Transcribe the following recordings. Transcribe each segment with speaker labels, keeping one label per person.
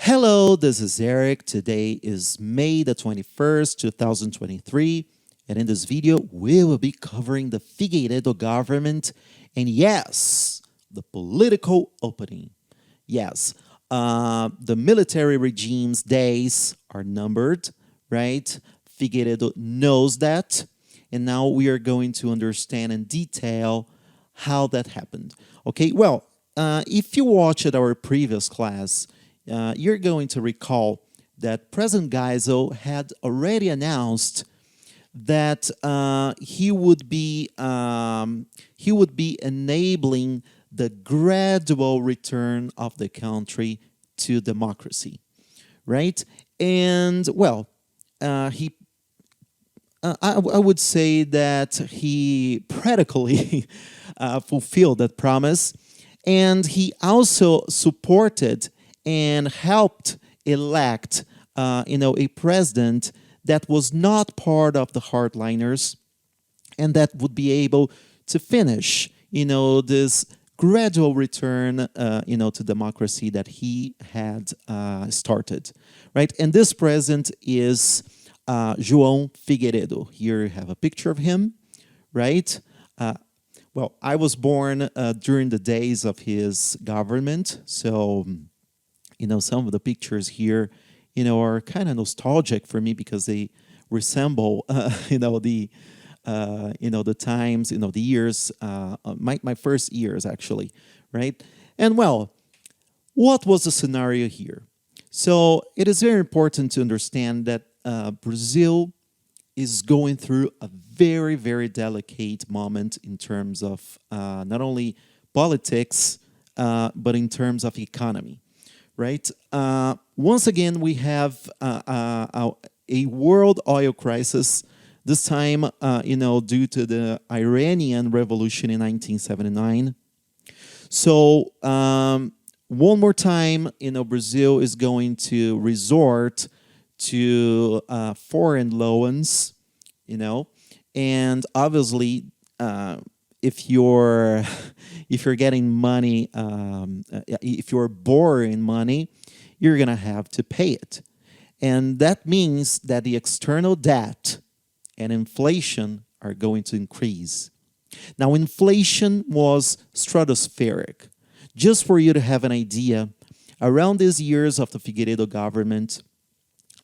Speaker 1: Hello, this is Eric. Today is May the 21st, 2023. And in this video, we will be covering the Figueiredo government and yes, the political opening. Yes, the military regime's days are numbered, right? Figueiredo knows that. And now we are going to understand in detail how that happened. Okay, well, if you watched our previous class, you're going to recall that President Geisel had already announced that he would be enabling the gradual return of the country to democracy, right? And well, he I would say that he practically fulfilled that promise, and he also supported and helped elect, a president that was not part of the hardliners, and that would be able to finish, this gradual return, to democracy that he had started, right? And this president is João Figueiredo. Here you have a picture of him, right? Well, I was born during the days of his government, so some of the pictures here, are kind of nostalgic for me because they resemble, the times, the years, my first years actually, right? And well, what was the scenario here? So it is very important to understand that Brazil is going through a very, very delicate moment in terms of not only politics, but in terms of economy, right? Once again, we have a world oil crisis, this time, due to the Iranian Revolution in 1979. So one more time, Brazil is going to resort to foreign loans, and obviously, if you're if you're getting money, if you're borrowing money, you're gonna have to pay it, and that means that the external debt and inflation are going to increase. Now, inflation was stratospheric. Just for you to have an idea, around these years of the Figueiredo government,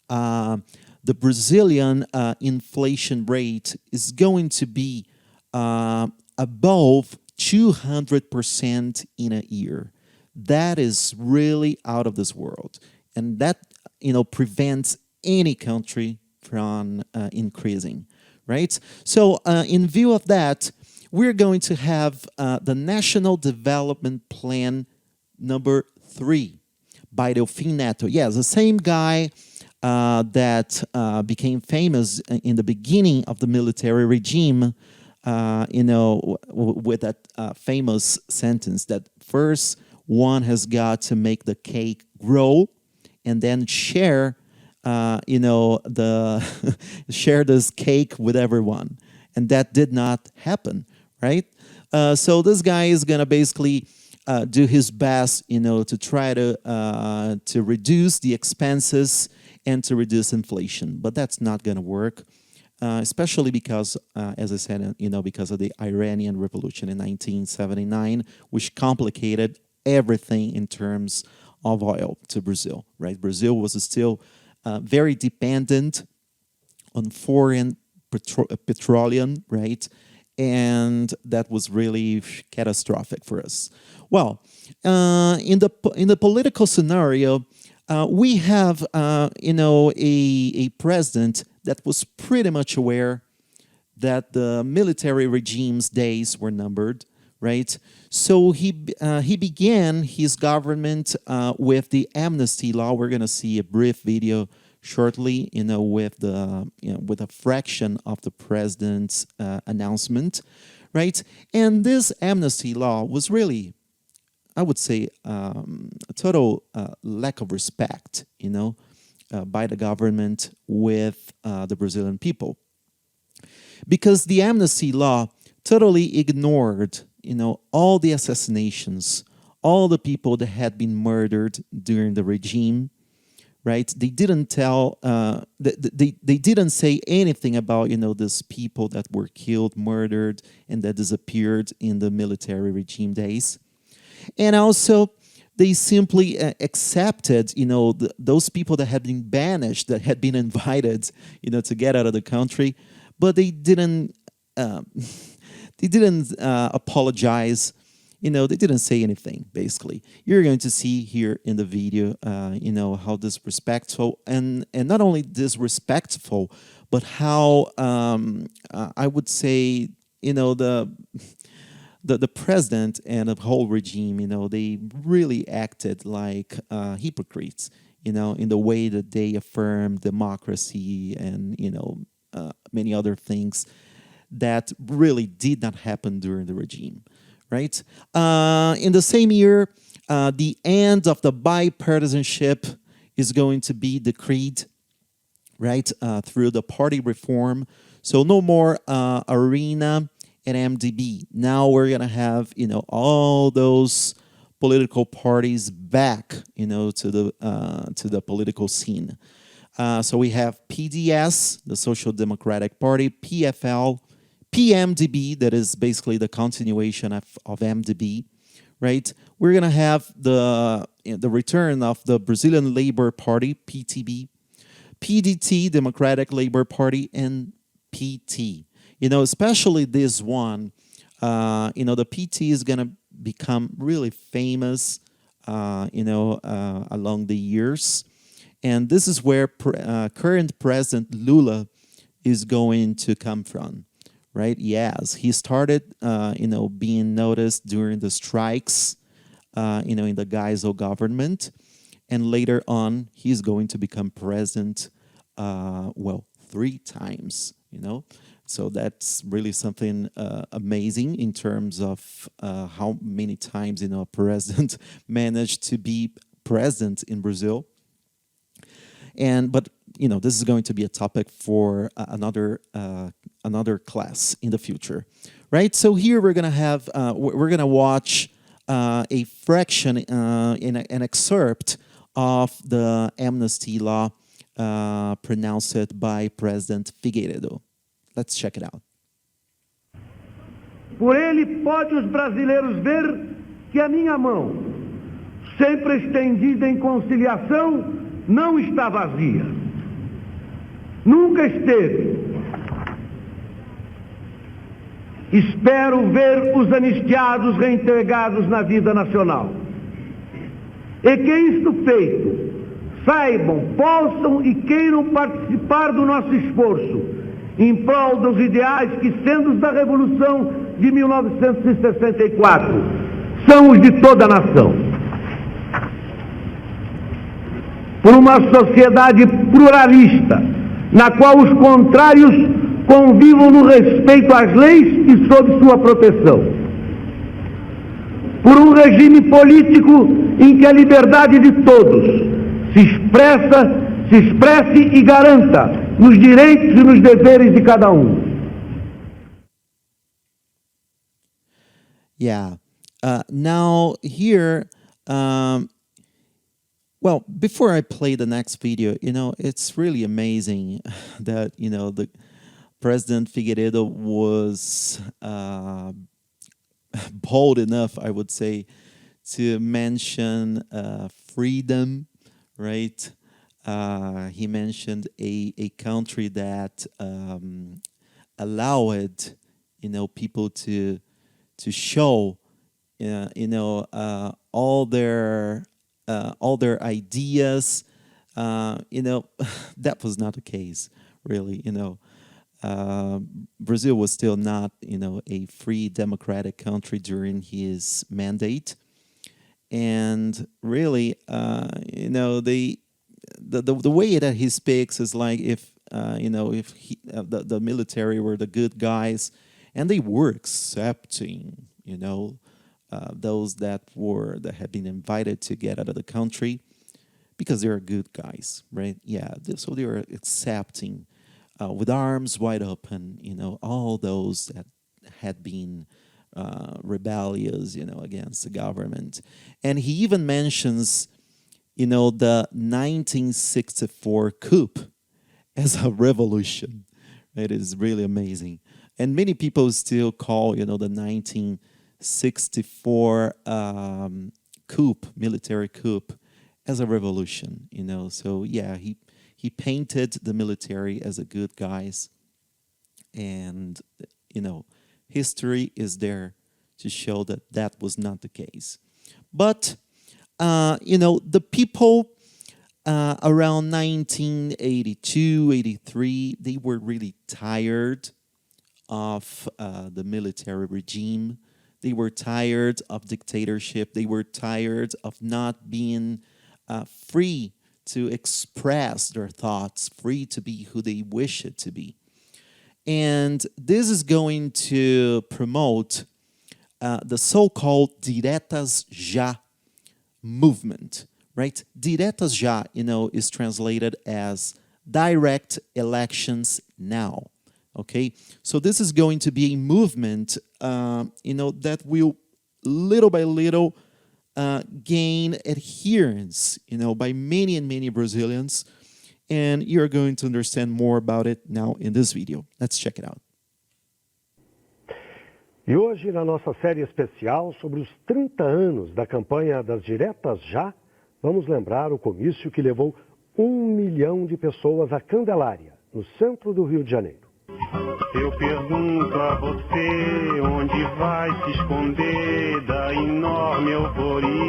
Speaker 1: the Brazilian inflation rate is going to be above 200% in a year. That is really out of this world, and that prevents any country from increasing, right? So, in view of that, we're going to have the National Development Plan number 3 by Delfim Neto. Yes, the same guy that became famous in the beginning of the military regime, with that famous sentence that first one has got to make the cake grow and then share, the share this cake with everyone. And that did not happen, right? So this guy is gonna basically do his best, to try to reduce the expenses and to reduce inflation, but that's not gonna work. Especially because, as I said, because of the Iranian Revolution in 1979, which complicated everything in terms of oil to Brazil, right? Brazil was still very dependent on foreign petroleum, right? And that was really catastrophic for us. Well, in the political scenario, we have a president that was pretty much aware that the military regime's days were numbered, right? So he began his government with the amnesty law. We're going to see a brief video shortly, with with a fraction of the president's announcement, right? And this amnesty law was really, I would say, a total lack of respect, by the government with the Brazilian people, because the amnesty law totally ignored, all the assassinations, all the people that had been murdered during the regime, right? They didn't tell, they didn't say anything about, these people that were killed, murdered, and that disappeared in the military regime days. And also, they simply accepted, those people that had been banished, that had been invited, to get out of the country, but uh, they didn't apologize. They didn't say anything. Basically, you're going to see here in the video, how disrespectful and not only disrespectful, but how I would say, the president and the whole regime, they really acted like hypocrites, in the way that they affirmed democracy and, many other things that really did not happen during the regime, right? In the same year, the end of the bipartisanship is going to be decreed, right, through the party reform. So no more arena and MDB. Now we're gonna have all those political parties back to the political scene. So we have PDS, the Social Democratic Party, PFL, PMDB, that is basically the continuation of MDB, right? We're gonna have the return of the Brazilian Labor Party, PTB, PDT, Democratic Labor Party, and PT. Especially this one, the PT is going to become really famous, along the years. And this is where current President Lula is going to come from, right? Yes, he started, being noticed during the strikes, in the Geisel government. And later on, he's going to become president, 3 times, So that's really something amazing in terms of how many times, a president managed to be president in Brazil. But this is going to be a topic for another class in the future, right? So here we're gonna have we're gonna watch a fraction in an excerpt of the amnesty law pronounced by President Figueiredo. Let's check it out.
Speaker 2: Por ele pode os brasileiros ver que a minha mão, sempre estendida em conciliação, não está vazia. Nunca esteve. Espero ver os anistiados reintegrados na vida nacional. E que isto feito, saibam, possam e queiram participar do nosso esforço em prol dos ideais que, sendo os da Revolução de 1964, são os de toda a nação. Por uma sociedade pluralista, na qual os contrários convivam no respeito às leis e sob sua proteção. Por um regime político em que a liberdade de todos se expresse e garanta nos direitos e nos deveres de cada um.
Speaker 1: Yeah. Now here, before I play the next video, it's really amazing that, the President Figueiredo was bold enough, I would say, to mention freedom, right? He mentioned a country that allowed, people to show, all their ideas. That was not the case, really. Brazil was still not, a free democratic country during his mandate, and really, the way that he speaks is like if the military were the good guys, and they were accepting, those that had been invited to get out of the country because they are good guys, right? Yeah, so they are accepting with arms wide open, all those that had been rebellious, against the government. And he even mentions, the 1964 coup as a revolution. It is really amazing. And many people still call, the 1964 military coup, as a revolution, So yeah, he painted the military as a good guys, and history is there to show that that was not the case. But the people around 1982, 83, they were really tired of the military regime. They were tired of dictatorship. They were tired of not being free to express their thoughts, free to be who they wish it to be. And this is going to promote the so-called Diretas Já movement, right? Diretas Já, is translated as direct elections now. Okay, so this is going to be a movement, that will little by little gain adherence, by many and many Brazilians. And you're going to understand more about it now in this video. Let's check it out.
Speaker 3: E hoje, na nossa série especial sobre os 30 anos da campanha das Diretas Já, vamos lembrar o comício que levou 1 milhão de pessoas à Candelária, no centro do Rio de Janeiro.
Speaker 4: Eu pergunto a você onde vai se esconder da enorme euforia.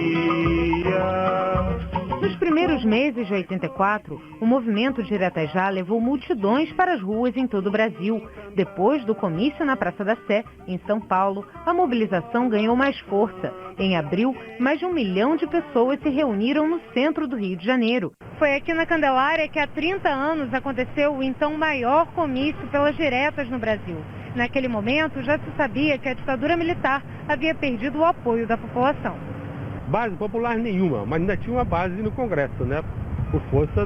Speaker 5: Nos primeiros meses de 84, o movimento Diretas Já levou multidões para as ruas em todo o Brasil. Depois do comício na Praça da Sé, em São Paulo, a mobilização ganhou mais força. Em abril, mais de 1 milhão de pessoas se reuniram no centro do Rio de Janeiro. Foi aqui na Candelária que há 30 anos aconteceu o então maior comício pelas diretas no Brasil. Naquele momento, já se sabia que a ditadura militar havia perdido o apoio da população.
Speaker 3: Base popular nenhuma, mas ainda tinha uma base no Congresso, né? Por força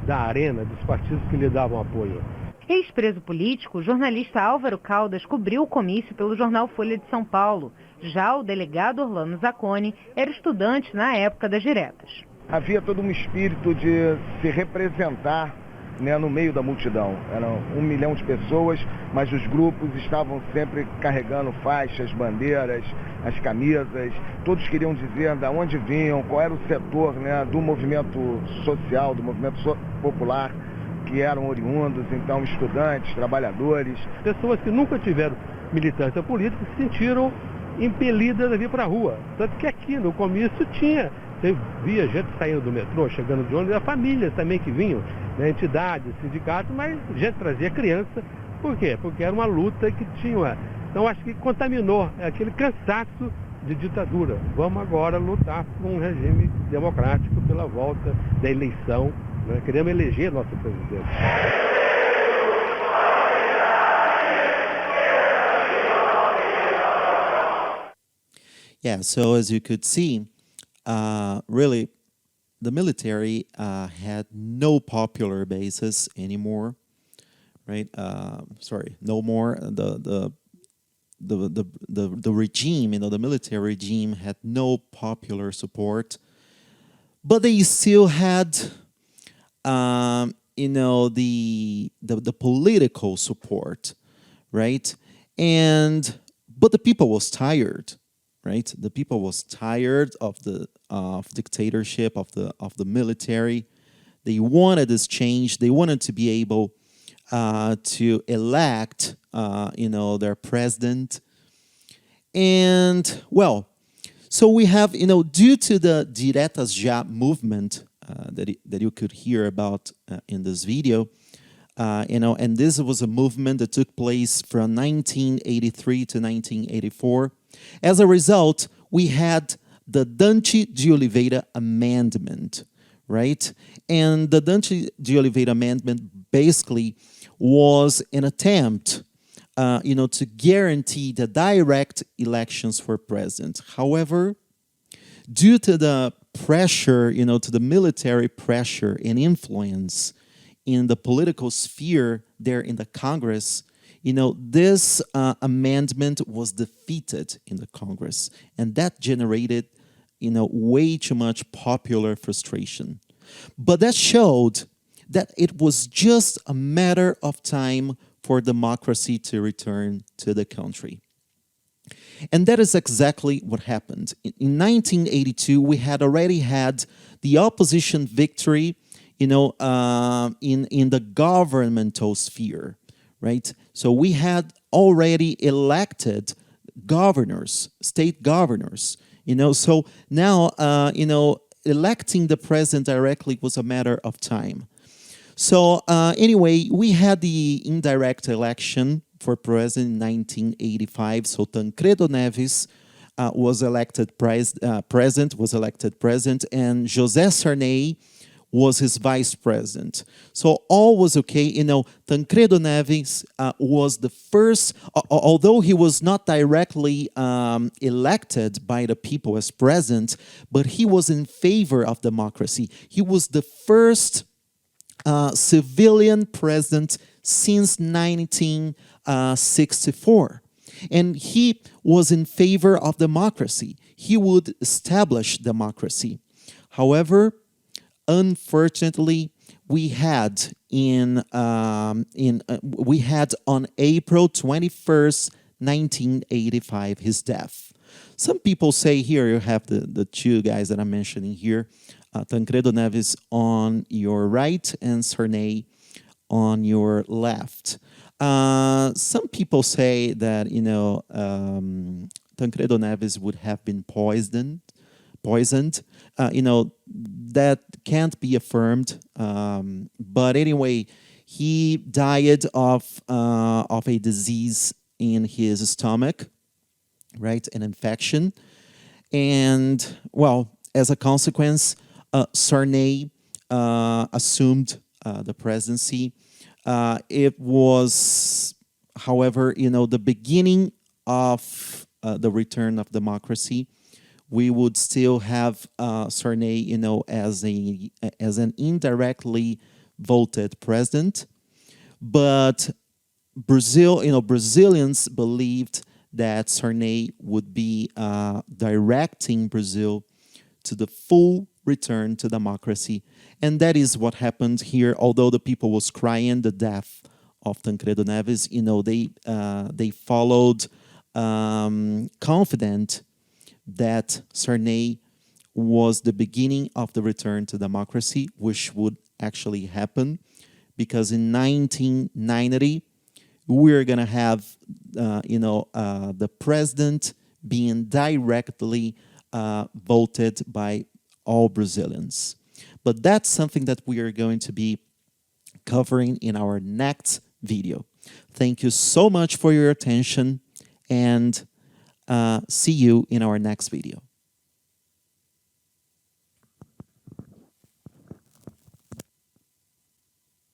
Speaker 3: da arena, dos partidos que lhe davam apoio.
Speaker 5: Ex-preso político, o jornalista Álvaro Caldas cobriu o comício pelo jornal Folha de São Paulo. Já o delegado Orlando Zacconi era estudante na época das diretas.
Speaker 6: Havia todo um espírito de se representar, né, no meio da multidão. Eram 1 milhão de pessoas, mas os grupos estavam sempre carregando faixas, bandeiras, as camisas. Todos queriam dizer de onde vinham, qual era o setor, né, do movimento social, do movimento popular, que eram oriundos, então estudantes, trabalhadores.
Speaker 3: Pessoas que nunca tiveram militância política se sentiram impelidas a vir para a rua. Tanto que aqui no comício você via gente saindo do metrô, chegando de ônibus, famílias também que vinham, né, entidades, sindicatos, mas gente trazia criança. Por quê? Porque era uma luta que tinha. Então acho que contaminou aquele cansaço de ditadura. Vamos agora lutar por um regime democrático pela volta da eleição. Né? Queremos eleger nosso presidente.
Speaker 1: Yeah, so as you could see, really, the military had no popular basis anymore, right? No more. The regime, the military regime had no popular support, but they still had, the political support, right? But the people was tired. Right, the people was tired of the dictatorship of the military. They wanted this change. They wanted to be able to elect, their president. And well, so we have, due to the Diretas Já movement that you could hear about in this video, and this was a movement that took place from 1983 to 1984. As a result, we had the Dante de Oliveira Amendment, right? And the Dante de Oliveira Amendment basically was an attempt, to guarantee the direct elections for president. However, due to the pressure, to the military pressure and influence in the political sphere there in the Congress, this amendment was defeated in the Congress, and that generated, way too much popular frustration. But that showed that it was just a matter of time for democracy to return to the country. And that is exactly what happened. In 1982, we had already had the opposition victory, in the governmental sphere, right? So we had already elected governors, state governors, So now, electing the president directly was a matter of time. So anyway, we had the indirect election for president in 1985. So Tancredo Neves was elected president, and José Sarney was his vice president. So all was okay. Tancredo Neves was the first, although he was not directly elected by the people as president, but he was in favor of democracy. He was the first civilian president since 1964. And he was in favor of democracy. He would establish democracy. However, unfortunately, we had on April 21st, 1985, his death. Some people say here you have the two guys that I'm mentioning here, Tancredo Neves on your right and Sarney on your left. Some people say that Tancredo Neves would have been poisoned. That can't be affirmed. But anyway, he died of a disease in his stomach, right? An infection. And, well, as a consequence, Sarney assumed the presidency. It was, however, the beginning of the return of democracy. We would still have Sarney, as an indirectly voted president. But Brazilians believed that Sarney would be directing Brazil to the full return to democracy. And that is what happened here. Although the people was crying the death of Tancredo Neves, they followed confident that Sarney was the beginning of the return to democracy, which would actually happen, because in 1990 we're gonna have the president being directly voted by all Brazilians. But that's something that we are going to be covering in our next video. Thank you so much for your attention, and see you in our next video.